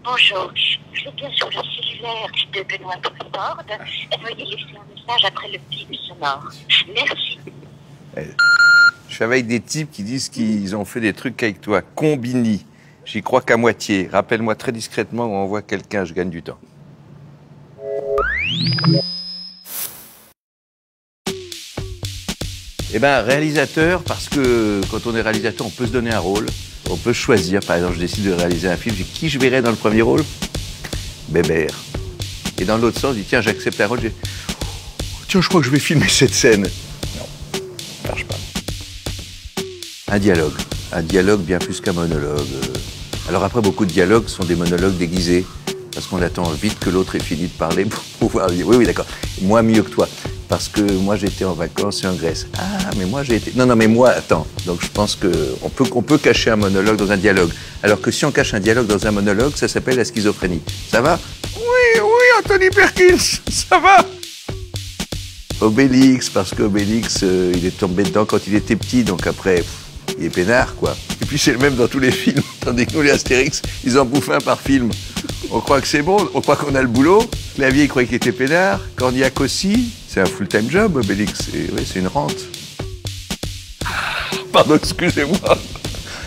Bonjour, je suis bien sur le cellulaire de Benoît Poulvord. Veuillez laisser un message après le bip sonore. Merci. Je suis avec des types qui disent qu'ils ont fait des trucs avec toi. Combini. J'y crois qu'à moitié. Rappelle-moi très discrètement où on voit quelqu'un, je gagne du temps. Eh ben, réalisateur, parce que quand on est réalisateur, on peut se donner un rôle. On peut choisir. Par exemple, je décide de réaliser un film. Je dis, qui je verrai dans le premier rôle? Bébert. Et dans l'autre sens, je dis, tiens, j'accepte un rôle. Je dis, tiens, je crois que je vais filmer cette scène. Non, ça marche pas. Un dialogue bien plus qu'un monologue. Alors après, beaucoup de dialogues sont des monologues déguisés, parce qu'on attend vite que l'autre ait fini de parler pour pouvoir dire oui, d'accord, moi mieux que toi, parce que moi j'étais en vacances en Grèce. Ah, mais moi j'ai été... Non, mais moi, attends. Donc je pense qu'on peut cacher un monologue dans un dialogue, alors que si on cache un dialogue dans un monologue, ça s'appelle la schizophrénie. Ça va? Oui, Anthony Perkins, ça va? Obélix, parce qu'Obélix, il est tombé dedans quand il était petit, donc après... il est peinard, quoi. Et puis c'est le même dans tous les films. Tandis que nous, les Astérix, ils en bouffent un par film. On croit que c'est bon, on croit qu'on a le boulot. Clavier, il croyait qu'il était peinard. Cornillac aussi. C'est un full-time job, Obélix. C'est une rente. Pardon, excusez-moi.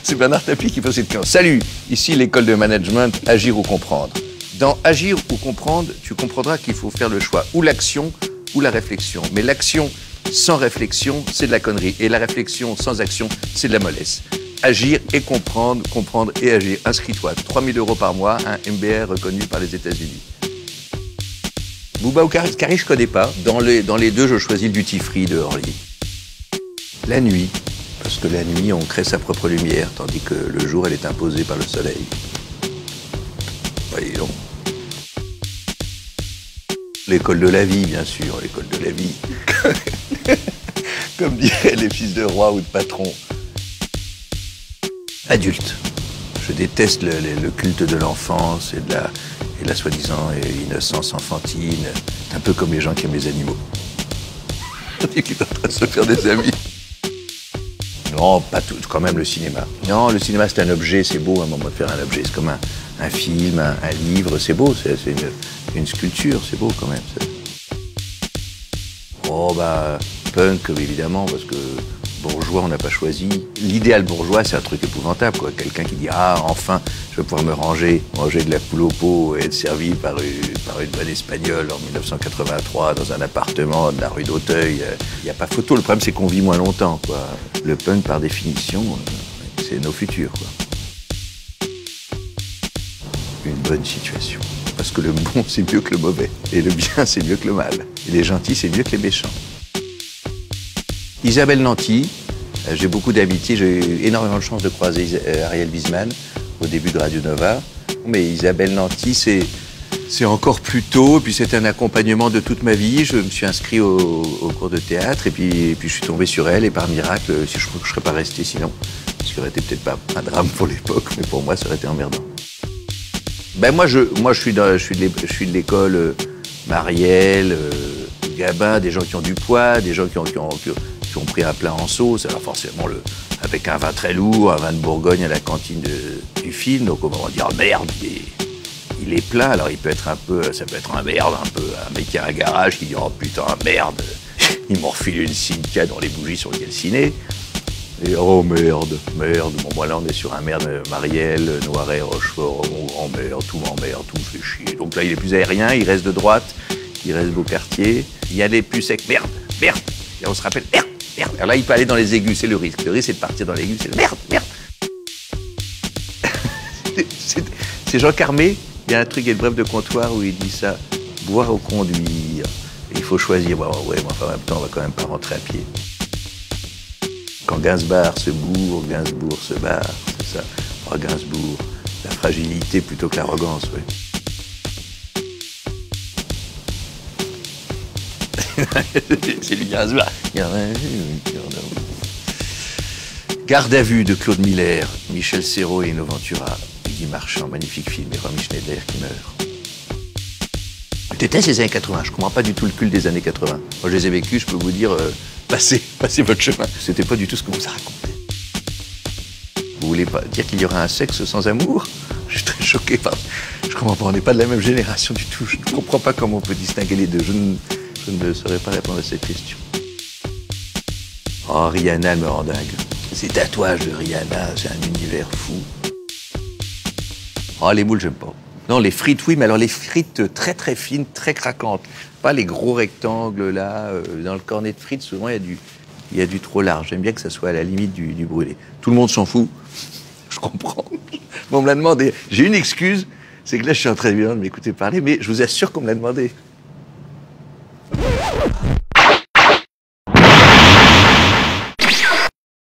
C'est Bernard Tapie qui pose cette question. Salut, ici l'école de management Agir ou comprendre. Dans Agir ou comprendre, tu comprendras qu'il faut faire le choix ou l'action ou la réflexion. Mais l'action sans réflexion, c'est de la connerie. Et la réflexion sans action, c'est de la mollesse. Agir et comprendre, comprendre et agir. Inscris-toi, 3 000 € par mois, un MBA reconnu par les États-Unis. Booba ou Carrie, je connais pas. Dans les deux, je choisis le duty free de Orly. La nuit, parce que la nuit, on crée sa propre lumière, tandis que le jour, elle est imposée par le soleil. Voyez donc. L'école de la vie, bien sûr, l'école de la vie. Comme diraient les fils de roi ou de patron. Adulte. Je déteste le culte de l'enfance et la soi-disant innocence enfantine. Un peu comme les gens qui aiment les animaux. On dit qu'il est en train de se faire des amis. Non, pas tout, quand même le cinéma. Non, le cinéma c'est un objet, c'est beau à un moment de faire un objet. C'est comme un film, un livre, c'est beau, c'est une sculpture, c'est beau quand même. Oh bah, punk évidemment, parce que bourgeois on n'a pas choisi. L'idéal bourgeois c'est un truc épouvantable, quoi. Quelqu'un qui dit ah enfin je vais pouvoir me ranger, manger de la poule au pot et être servi par une bonne espagnole en 1983 dans un appartement de la rue d'Auteuil. Il n'y a pas photo, le problème c'est qu'on vit moins longtemps, quoi. Le punk par définition, c'est nos futurs, quoi. Une bonne situation. Parce que le bon, c'est mieux que le mauvais. Et le bien, c'est mieux que le mal. Et les gentils, c'est mieux que les méchants. Isabelle Nanty, j'ai beaucoup d'amitié. J'ai eu énormément de chance de croiser Ariel Wiesman au début de Radio Nova. Mais Isabelle Nanty, c'est encore plus tôt. Et puis c'est un accompagnement de toute ma vie. Je me suis inscrit au cours de théâtre. Et puis je suis tombé sur elle. Et par miracle, je crois que je ne serais pas resté sinon. Ce qui aurait été peut-être pas un drame pour l'époque, mais pour moi, ça aurait été emmerdant. Ben moi je suis de l'école Marielle, Gabin, des gens qui ont du poids, des gens qui ont pris un plat en sauce, alors forcément avec un vin très lourd, un vin de Bourgogne à la cantine du film, donc on va dire merde, il est plein, alors il peut être ça peut être un merde, un mec qui a un garage qui dit oh putain merde, ils m'ont refilé une Cinca dont les bougies sont calcinées. Et oh merde, bon moi là on est sur un merde Marielle, Noiret, Rochefort, oh mon grand-mère, tout m'emmerde, tout me fait chier. Donc là il est plus aérien, il reste de droite, il reste Beaucartier. Il y a les plus secs, merde, et on se rappelle, merde. Alors là il peut aller dans les aigus, c'est le risque. Le risque c'est de partir dans l'aigu, c'est merde. C'est Jean Carmé, il y a un truc, il y a une brève de comptoir où il dit ça, boire ou conduire. Et il faut choisir, bon, ouais, mais enfin, en même temps on va quand même pas rentrer à pied. Quand Gainsbourg se bourre, Gainsbourg se barre, c'est ça. Oh, Gainsbourg, la fragilité plutôt que l'arrogance, oui. C'est du Gainsbourg. Garde à vue de Claude Miller, Michel Serrault et Ino Ventura, Guy Marchand, magnifique film, et Romy Schneider qui meurt. Je déteste les années 80, je comprends pas du tout le culte des années 80. Moi je les ai vécus, je peux vous dire, passez votre chemin. C'était pas du tout ce que vous a raconté. Vous voulez pas dire qu'il y aura un sexe sans amour? Je suis très choqué par... Je comprends pas, on n'est pas de la même génération du tout. Je ne comprends pas comment on peut distinguer les deux. Je ne saurais pas répondre à cette question. Oh, Rihanna me rend dingue. Ces tatouages de Rihanna, c'est un univers fou. Oh, les moules, j'aime pas. Non, les frites, oui, mais alors les frites très très fines, très craquantes. Pas les gros rectangles, là. Dans le cornet de frites, souvent, il y a du trop large. J'aime bien que ça soit à la limite du brûlé. Tout le monde s'en fout. Je comprends. Bon, on me l'a demandé. J'ai une excuse, c'est que là, je suis en train de m'écouter parler, mais je vous assure qu'on me l'a demandé.